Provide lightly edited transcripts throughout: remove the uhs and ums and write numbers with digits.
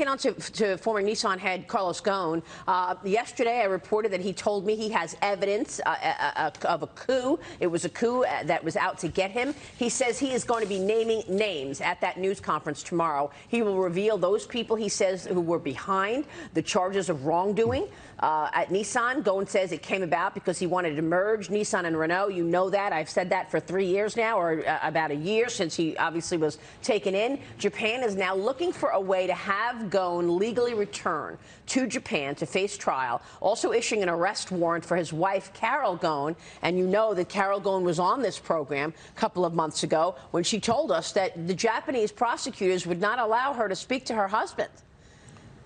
get on to former Nissan head Carlos Ghosn. Yesterday, I reported that he told me he has evidence of a coup. It was a coup that was out to get him. He says he is going to be naming names at that news conference tomorrow. He will reveal those people, he says, who were behind the charges of wrongdoing at Nissan. Ghosn says it came about because he wanted to merge Nissan and Renault. You know that. I've said that for 3 years now, or about a year since he obviously was taken in. Japan is now looking for a way to have Ghosn legally return to Japan to face trial, also issuing an arrest warrant for his wife, Carol Ghosn. And you know that Carol Ghosn was on this program a couple of months ago when she told us that the Japanese prosecutors would not allow her to speak to her husband.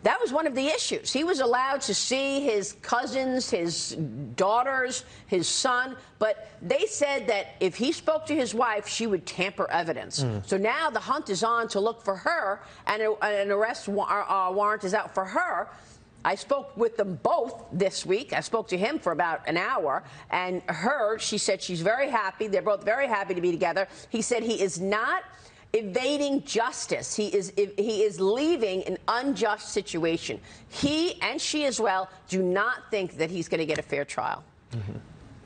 That was one of the issues. He was allowed to see his cousins, his daughters, his son, but they said that if he spoke to his wife, she would tamper evidence. So now the hunt is on to look for her, and an arrest warrant is out for her. I spoke with them both this week. I spoke to him for about an hour, and she said she's very happy. They're both very happy to be together. He said he is not evading justice. He is leaving an unjust situation. He and she as well do not think that he's going to get a fair trial.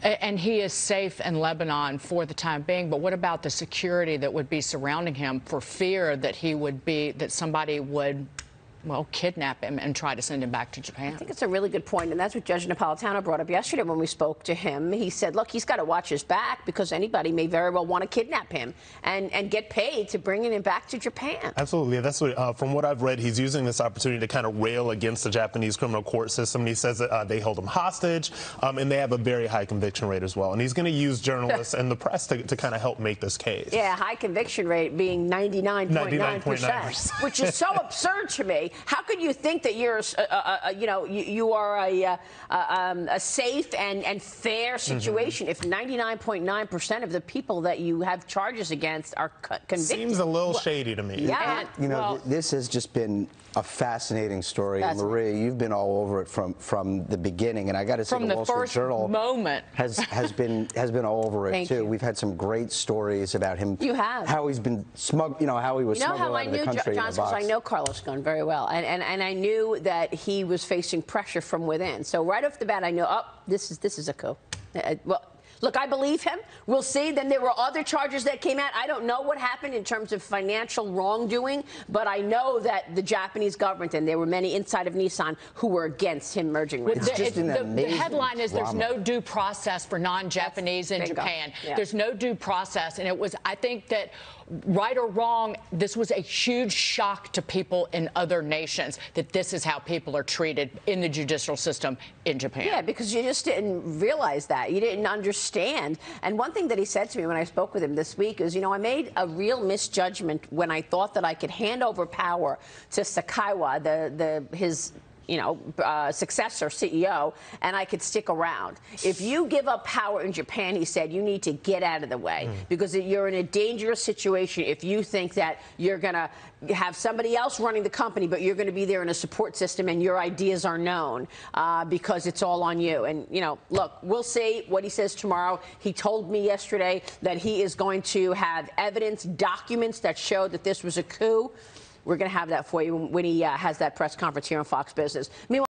And he is safe in Lebanon for the time being. But what about the security that would be surrounding him for fear that that somebody would, well, kidnap him and try to send him back to Japan? I think it's a really good point, and that's what Judge Napolitano brought up yesterday when we spoke to him. He said, look, he's got to watch his back because anybody may very well want to kidnap him and get paid to bring him back to Japan. Absolutely. That's what, from what I've read, he's using this opportunity to kind of rail against the Japanese criminal court system. And he says that they hold him hostage, and they have a very high conviction rate as well. And he's going to use journalists and the press to kind of help make this case. Yeah, high conviction rate being 99.9%, which is so absurd to me. How could you think that you're, you are a safe and fair situation if 99.9% of the people that you have charges against are convicted? Seems a little shady to me. Yeah. This has just been a fascinating story. And Maria, you've been all over it from the beginning, and I got to say, the Wall Street Journal moment has been all over it too. You. We've had some great stories about him. You have. How he's been how he was smuggled out of the country in a box. Because I know Carlos Ghosn very well, and I knew that he was facing pressure from within. So right off the bat, I knew, this is a coup. Well, look, I believe him. We'll see. Then there were other charges that came out. I don't know what happened in terms of financial wrongdoing, but I know that the Japanese government, and there were many inside of Nissan who were against him merging with them. The headline is there's no due process for non-Japanese in Japan. Yeah. There's no due process. And it was, I think that, right or wrong, this was a huge shock to people in other nations that this is how people are treated in the judicial system in Japan. Yeah, because you just didn't realize that. You didn't understand. And one thing that he said to me when I spoke with him this week is, I made a real misjudgment when I thought that I could hand over power to Sakaiwa, his successor, CEO, and I could stick around. If you give up power in Japan, he said, you need to get out of the way because you're in a dangerous situation if you think that you're going to have somebody else running the company, but you're going to be there in a support system and your ideas are known because it's all on you. And, look, we'll see what he says tomorrow. He told me yesterday that he is going to have evidence, documents that show that this was a coup. We're going to have that for you when he has that press conference here on Fox Business. Meanwhile,